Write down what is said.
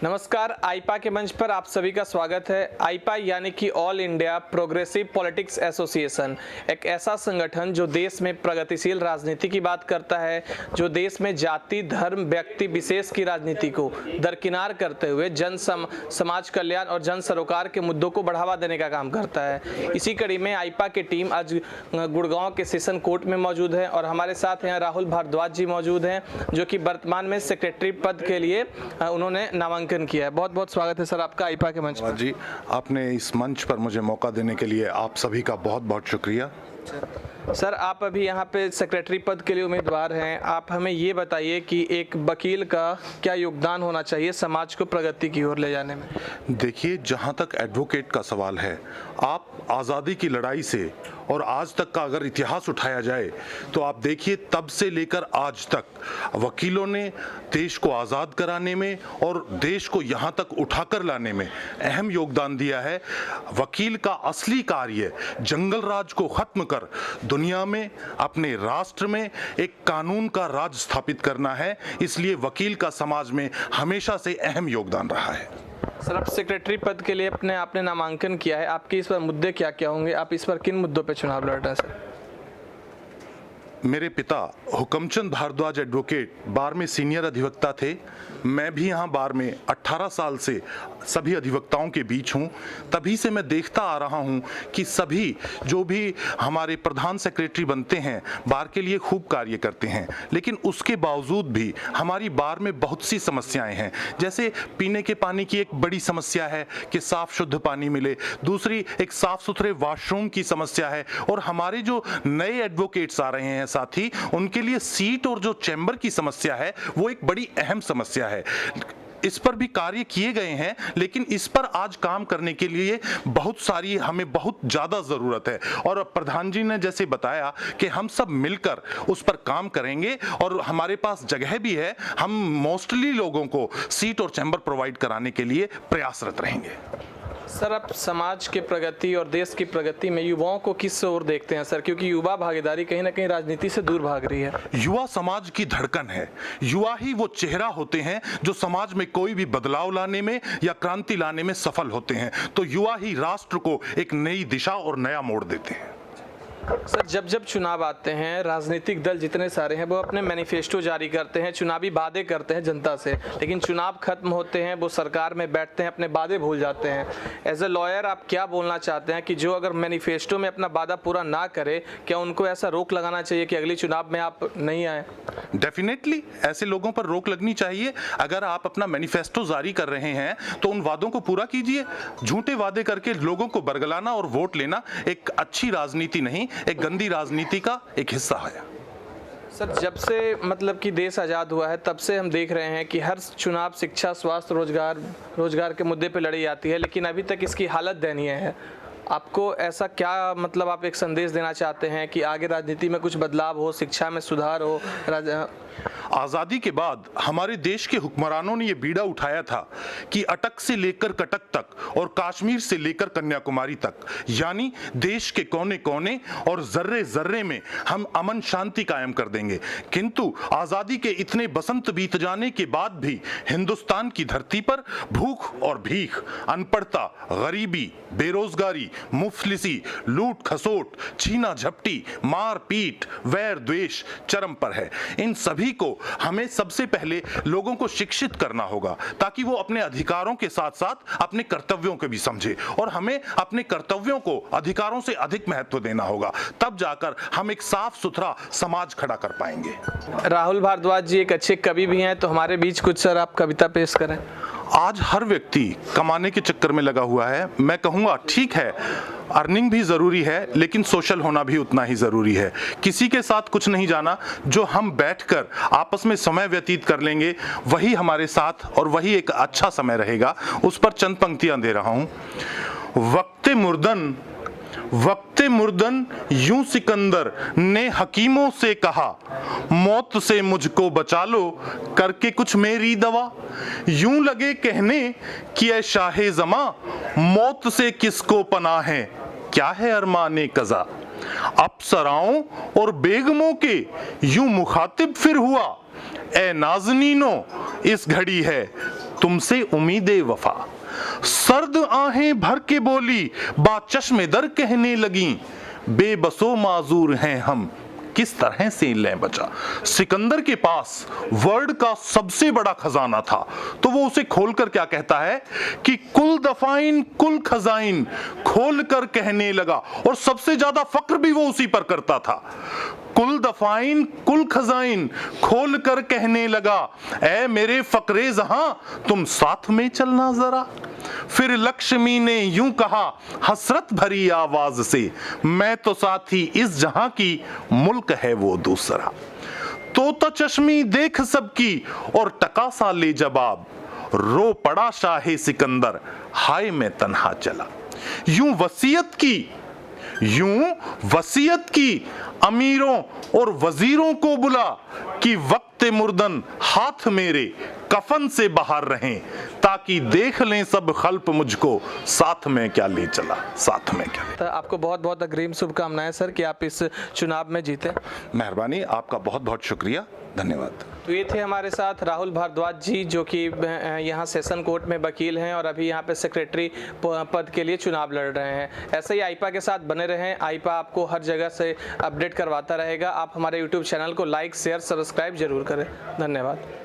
नमस्कार, आईपा के मंच पर आप सभी का स्वागत है। आईपा यानी कि all India progressive politics association एक ऐसा संगठन जो देश में प्रगतिशील राजनीति की बात करता है, जो देश में जाति, धर्म, व्यक्ति विशेष की राजनीति को दरकिनार करते हुए समाज कल्याण और जन सरोकार के मुद्दों को बढ़ावा देने का काम करता है। इसी कड़ी में आईपा की टीम आज गुड़गांव के सेशन कोर्ट में मौजूद है और हमारे साथ यहाँ राहुल भारद्वाज जी मौजूद हैं, जो कि वर्तमान में सेक्रेटरी पद के लिए उन्होंने नामांकन किया है। बहुत बहुत स्वागत है सर आपका आईपा के मंच पर। जी, आपने इस मंच पर मुझे मौका देने के लिए आप सभी का बहुत बहुत शुक्रिया। सर, आप अभी यहाँ पे सेक्रेटरी पद के लिए उम्मीदवार हैं। आप हमें ये बताइए कि एक वकील का क्या योगदान होना चाहिए समाज को प्रगति की ओर ले जाने में। देखिए, जहाँ तक एडवोकेट का सवाल है, आप आज़ादी की लड़ाई से और आज तक का अगर इतिहास उठाया जाए तो आप देखिए, तब से लेकर आज तक वकीलों ने देश को आज़ाद कराने में और देश को यहाँ तक उठाकर लाने में अहम योगदान दिया है। वकील का असली कार्य जंगल राज को खत्म कर दुनिया में, अपने राष्ट्र में एक कानून का राज स्थापित करना है। इसलिए वकील का समाज में हमेशा से अहम योगदान रहा है। सर, आप सेक्रेटरी पद के लिए आपने नामांकन किया है। आपके इस पर मुद्दे क्या क्या होंगे? आप इस पर किन मुद्दों पर चुनाव लड़ रहे हैं सर? मेरे पिता हुकमचंद भारद्वाज एडवोकेट बार में सीनियर अधिवक्ता थे। मैं भी यहाँ बार में 18 साल से सभी अधिवक्ताओं के बीच हूँ। तभी से मैं देखता आ रहा हूँ कि सभी जो भी हमारे प्रधान सेक्रेटरी बनते हैं बार के लिए खूब कार्य करते हैं, लेकिन उसके बावजूद भी हमारी बार में बहुत सी समस्याएं हैं। जैसे पीने के पानी की एक बड़ी समस्या है कि साफ शुद्ध पानी मिले, दूसरी एक साफ सुथरे वॉशरूम की समस्या है, और हमारे जो नए एडवोकेट्स आ रहे हैं साथी, उनके लिए सीट और जो चैम्बर की समस्या है वो एक बड़ी अहम समस्या है। इस पर भी कार्य किए गए हैं, लेकिन इस पर आज काम करने के लिए हमें बहुत ज्यादा जरूरत है। और प्रधान जी ने जैसे बताया कि हम सब मिलकर उस पर काम करेंगे और हमारे पास जगह भी है। हम मोस्टली लोगों को सीट और चैम्बर प्रोवाइड कराने के लिए प्रयासरत रहेंगे। सर, आप समाज के प्रगति और देश की प्रगति में युवाओं को किस ओर देखते हैं सर? क्योंकि युवा भागीदारी कहीं ना कहीं राजनीति से दूर भाग रही है। युवा समाज की धड़कन है। युवा ही वो चेहरा होते हैं जो समाज में कोई भी बदलाव लाने में या क्रांति लाने में सफल होते हैं। तो युवा ही राष्ट्र को एक नई दिशा और नया मोड़ देते हैं। सर, जब चुनाव आते हैं, राजनीतिक दल जितने सारे हैं वो अपने मैनिफेस्टो जारी करते हैं, चुनावी वादे करते हैं जनता से, लेकिन चुनाव खत्म होते हैं, वो सरकार में बैठते हैं, अपने वादे भूल जाते हैं। एज ए लॉयर आप क्या बोलना चाहते हैं कि जो अगर मैनिफेस्टो में अपना वादा पूरा ना करे, क्या उनको ऐसा रोक लगाना चाहिए कि अगले चुनाव में आप नहीं आए? डेफिनेटली ऐसे लोगों पर रोक लगनी चाहिए। अगर आप अपना मैनिफेस्टो जारी कर रहे हैं तो उन वादों को पूरा कीजिए। झूठे वादे करके लोगों को बरगलाना और वोट लेना एक अच्छी राजनीति नहीं, एक गंदी राजनीति का एक हिस्सा है। सर, जब से मतलब कि देश आज़ाद हुआ है तब से हम देख रहे हैं कि हर चुनाव शिक्षा, स्वास्थ्य, रोजगार के मुद्दे पे लड़ी जाती है, लेकिन अभी तक इसकी हालत दयनीय है। आपको ऐसा क्या मतलब आप एक संदेश देना चाहते हैं कि आगे राजनीति में कुछ बदलाव हो, शिक्षा में सुधार हो? आजादी के बाद हमारे देश के हुक्मरानों ने यह बीड़ा उठाया था कि अटक से लेकर कटक तक और कश्मीर से लेकर कन्याकुमारी तक, यानी देश के कोने कोने और जर्रे जर्रे में हम अमन शांति कायम कर देंगे। किंतु आजादी के इतने बसंत बीत जाने के बाद भी हिंदुस्तान की धरती पर भूख और भीख, अनपढ़ता, गरीबी, बेरोजगारी, मुफलिसी, लूट खसोट, छीना झपटी, मार पीट, वैर द्वेष चरम पर है। इन सभी को हमें सबसे पहले लोगों को शिक्षित करना होगा, ताकि वो अपने अधिकारों के साथ साथ अपने कर्तव्यों को भी समझे, और हमें अपने कर्तव्यों को अधिकारों से अधिक महत्व देना होगा। तब जाकर हम एक साफ सुथरा समाज खड़ा कर पाएंगे। राहुल भारद्वाज जी एक अच्छे कवि भी हैं, तो हमारे बीच कुछ सर आप कविता पेश करें। आज हर व्यक्ति कमाने के चक्कर में लगा हुआ है। मैं कहूँगा ठीक है, अर्निंग भी ज़रूरी है, लेकिन सोशल होना भी उतना ही ज़रूरी है। किसी के साथ कुछ नहीं जाना, जो हम बैठकर आपस में समय व्यतीत कर लेंगे वही हमारे साथ और वही एक अच्छा समय रहेगा। उस पर चंद पंक्तियां दे रहा हूँ। वक्ते मुर्दन यूं सिकंदर ने हकीमों से कहा, मौत से मुझको बचा लो करके कुछ मेरी दवा। यूं लगे कहने कि ऐ शाहे ज़मा, मौत से किसको पनाह है, क्या है अरमाने कज़ा। अप्सराओं और बेगमों के यूं मुखातिब फिर हुआ, ए नाज़नीनो इस घड़ी है तुमसे उम्मीदे वफा। सर्द आहें भर के बोली, बाचश्मे दर कहने लगी, बेबसो माजूर हैं हम, किस तरह से लें बचा। सिकंदर के पास वर्ड का सबसे बड़ा खजाना था, तो वो उसे खोलकर क्या कहता है कि कुल दफाइन कुल खजाइन, खोल कर कहने लगा, और सबसे ज्यादा फक्र भी वो उसी पर करता था। कुल दफाइन कुल खजाइन, खोल कर कहने लगा, ऐ मेरे फकरे जहां तुम साथ में चलना जरा। फिर लक्ष्मी ने यूं कहा हसरत भरी आवाज से, मैं तो साथी इस जहां की, मुल्क है वो दूसरा। तो चश्मी देख सबकी और टका सा ले जवाब, रो पड़ा शाहे सिकंदर, हाय मैं तन्हा चला। यूं वसीयत की अमीरों और वजीरों को बुला, कि वक्त मुर्दन हाथ मेरे कफन से बाहर रहें, ताकि देख लें सब खल्प मुझको, साथ में क्या ले चला, साथ में क्या। तो आपको बहुत बहुत अग्रिम शुभकामनाएं सर कि आप इस चुनाव में जीते। मेहरबानी, आपका बहुत बहुत शुक्रिया, धन्यवाद। तो ये थे हमारे साथ राहुल भारद्वाज जी, जो कि यहाँ सेशन कोर्ट में वकील हैं और अभी यहाँ पे सेक्रेटरी पद के लिए चुनाव लड़ रहे हैं। ऐसे ही आईपा के साथ बने रहें। आईपा आपको हर जगह से अपडेट करवाता रहेगा। आप हमारे यूट्यूब चैनल को लाइक शेयर सब्सक्राइब जरूर करें। धन्यवाद।